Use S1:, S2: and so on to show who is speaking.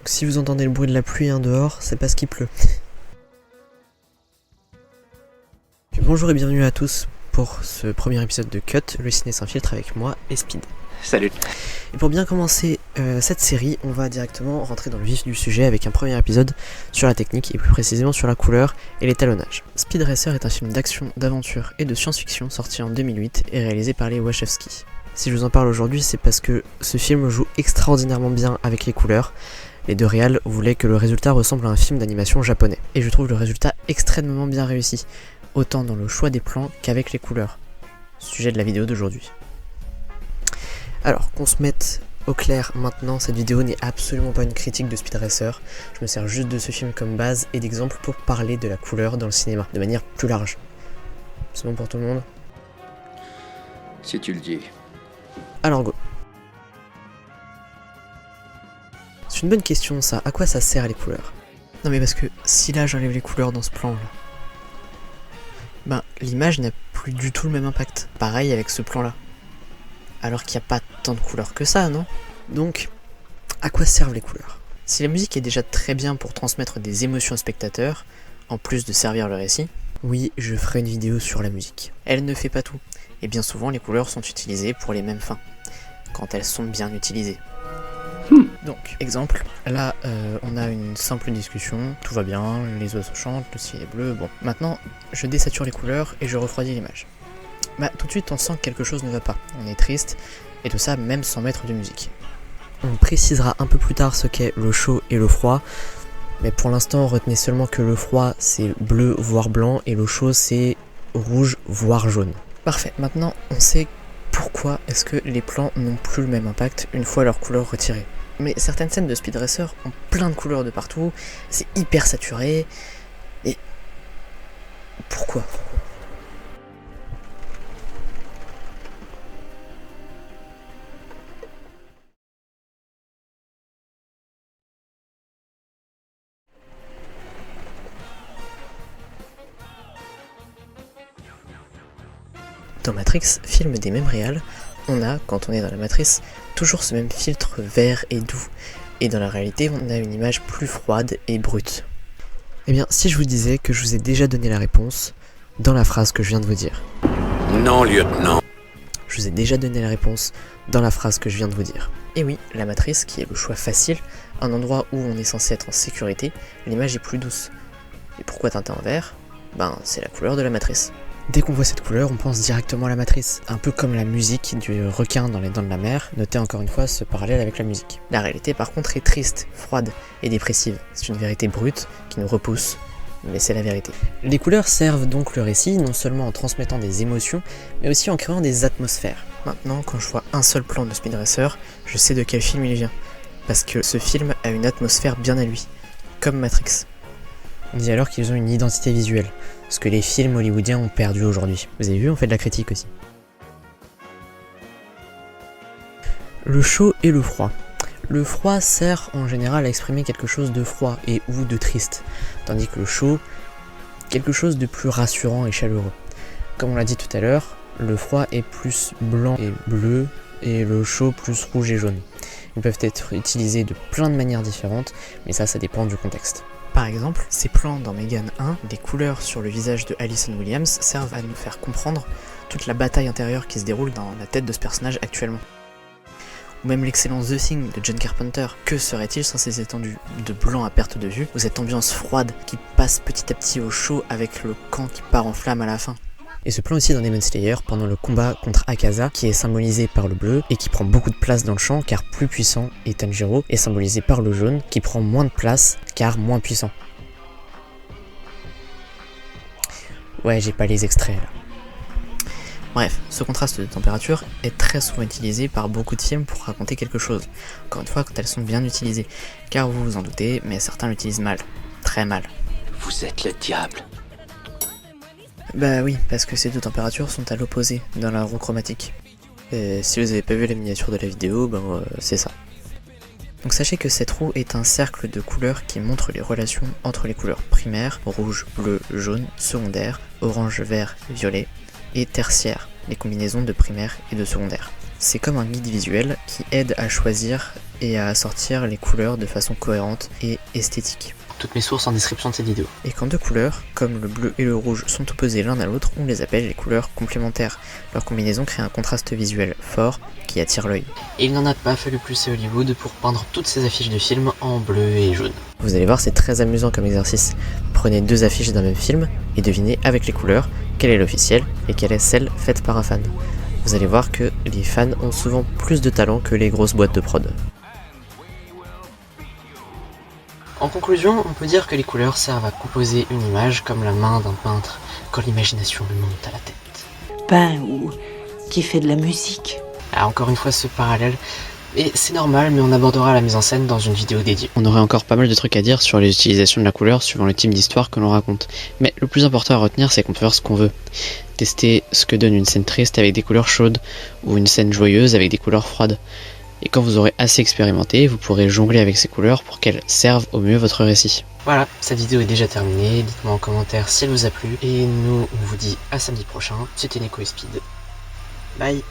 S1: Si vous entendez le bruit de la pluie dehors, c'est parce qu'il pleut. Bonjour et bienvenue à tous pour ce premier épisode de Cut, le ciné sans filtre avec moi et Speed.
S2: Salut.
S1: Et pour bien commencer cette série, on va directement rentrer dans le vif du sujet avec un premier épisode sur la technique et plus précisément sur la couleur et l'étalonnage. Speed Racer est un film d'action, d'aventure et de science-fiction sorti en 2008 et réalisé par les Wachowski. Si je vous en parle aujourd'hui, c'est parce que ce film joue extraordinairement bien avec les couleurs. Les deux réals voulaient que le résultat ressemble à un film d'animation japonais. Et je trouve le résultat extrêmement bien réussi, autant dans le choix des plans qu'avec les couleurs. Sujet de la vidéo d'aujourd'hui. Alors, qu'on se mette au clair maintenant, cette vidéo n'est absolument pas une critique de Speed Racer. Je me sers juste de ce film comme base et d'exemple pour parler de la couleur dans le cinéma, de manière plus large. C'est bon pour tout le monde ?
S2: Si tu le dis.
S1: Alors go. C'est une bonne question ça, à quoi ça sert les couleurs ? Non mais parce que si là j'enlève les couleurs dans ce plan là, ben l'image n'a plus du tout le même impact. Pareil avec ce plan là. Alors qu'il n'y a pas tant de couleurs que ça, non ? Donc, à quoi servent les couleurs ? Si la musique est déjà très bien pour transmettre des émotions au spectateur, en plus de servir le récit, oui, je ferai une vidéo sur la musique. Elle ne fait pas tout, et bien souvent les couleurs sont utilisées pour les mêmes fins, quand elles sont bien utilisées. Donc, exemple, là on a une simple discussion, tout va bien, les oiseaux chantent, le ciel est bleu, bon. Maintenant, je désature les couleurs et je refroidis l'image. Bah tout de suite on sent que quelque chose ne va pas, on est triste, et tout ça même sans mettre de musique. On précisera un peu plus tard ce qu'est le chaud et le froid, mais pour l'instant retenez seulement que le froid c'est bleu voire blanc et le chaud c'est rouge voire jaune. Parfait, maintenant on sait pourquoi est-ce que les plans n'ont plus le même impact une fois leur couleur retirée. Mais certaines scènes de Speed Racer ont plein de couleurs de partout, c'est hyper saturé, et pourquoi ? Dans Matrix, film des mêmes réals, on a, quand on est dans la matrice, toujours ce même filtre vert et doux. Et dans la réalité, on a une image plus froide et brute. Eh bien, si je vous disais que je vous ai déjà donné la réponse dans la phrase que je viens de vous dire.
S2: Non, lieutenant.
S1: Je vous ai déjà donné la réponse dans la phrase que je viens de vous dire. Et oui, la matrice, qui est le choix facile, un endroit où on est censé être en sécurité, l'image est plus douce. Et pourquoi teinter en vert ? Ben, c'est la couleur de la matrice. Dès qu'on voit cette couleur, on pense directement à la matrice, un peu comme la musique du requin dans les dents de la mer, notez encore une fois ce parallèle avec la musique. La réalité par contre est triste, froide et dépressive, c'est une vérité brute qui nous repousse, mais c'est la vérité. Les couleurs servent donc le récit, non seulement en transmettant des émotions, mais aussi en créant des atmosphères. Maintenant, quand je vois un seul plan de Speed Racer, je sais de quel film il vient, parce que ce film a une atmosphère bien à lui, comme Matrix. On dit alors qu'ils ont une identité visuelle, ce que les films hollywoodiens ont perdu aujourd'hui. Vous avez vu, on fait de la critique aussi. Le chaud et le froid. Le froid sert en général à exprimer quelque chose de froid et ou de triste, tandis que le chaud, quelque chose de plus rassurant et chaleureux. Comme on l'a dit tout à l'heure, le froid est plus blanc et bleu, et le chaud plus rouge et jaune. Ils peuvent être utilisés de plein de manières différentes, mais ça dépend du contexte. Par exemple, ces plans dans Megan 1, des couleurs sur le visage de Allison Williams servent à nous faire comprendre toute la bataille intérieure qui se déroule dans la tête de ce personnage actuellement. Ou même l'excellent The Thing de John Carpenter. Que serait-il sans ces étendues de blanc à perte de vue, ou cette ambiance froide qui passe petit à petit au chaud avec le camp qui part en flammes à la fin. Et ce plan aussi dans Demon Slayer pendant le combat contre Akaza qui est symbolisé par le bleu et qui prend beaucoup de place dans le champ car plus puissant, et Tanjiro est symbolisé par le jaune qui prend moins de place car moins puissant. Ouais, j'ai pas les extraits là. Bref, ce contraste de température est très souvent utilisé par beaucoup de films pour raconter quelque chose. Encore une fois, quand elles sont bien utilisées. Car vous vous en doutez, mais certains l'utilisent mal. Très mal.
S2: Vous êtes le diable.
S1: Bah oui, parce que ces deux températures sont à l'opposé dans la roue chromatique. Et si vous avez pas vu la miniature de la vidéo, c'est ça. Donc sachez que cette roue est un cercle de couleurs qui montre les relations entre les couleurs primaires, rouge, bleu, jaune, secondaire, orange, vert, violet, et tertiaire, les combinaisons de primaire et de secondaire. C'est comme un guide visuel qui aide à choisir et à assortir les couleurs de façon cohérente et esthétique.
S3: Toutes mes sources en description de cette vidéo.
S1: Et quand deux couleurs, comme le bleu et le rouge, sont opposés l'un à l'autre, on les appelle les couleurs complémentaires. Leur combinaison crée un contraste visuel fort qui attire l'œil.
S3: Et il n'en a pas fallu plus à Hollywood pour peindre toutes ces affiches de films en bleu et jaune.
S1: Vous allez voir, c'est très amusant comme exercice. Prenez deux affiches d'un même film et devinez avec les couleurs quelle est l'officielle et quelle est celle faite par un fan. Vous allez voir que les fans ont souvent plus de talent que les grosses boîtes de prod.
S3: En conclusion, on peut dire que les couleurs servent à composer une image comme la main d'un peintre quand l'imagination lui monte à la tête.
S4: Peint ou qui fait de la musique.
S3: Ah, encore une fois ce parallèle, et c'est normal, mais on abordera la mise en scène dans une vidéo dédiée. On aurait encore pas mal de trucs à dire sur les utilisations de la couleur suivant le type d'histoire que l'on raconte, mais le plus important à retenir c'est qu'on peut faire ce qu'on veut. Tester ce que donne une scène triste avec des couleurs chaudes, ou une scène joyeuse avec des couleurs froides. Et quand vous aurez assez expérimenté, vous pourrez jongler avec ces couleurs pour qu'elles servent au mieux votre récit. Voilà, cette vidéo est déjà terminée, dites-moi en commentaire si elle vous a plu, et nous on vous dit à samedi prochain, c'était Neko et Speed. Bye.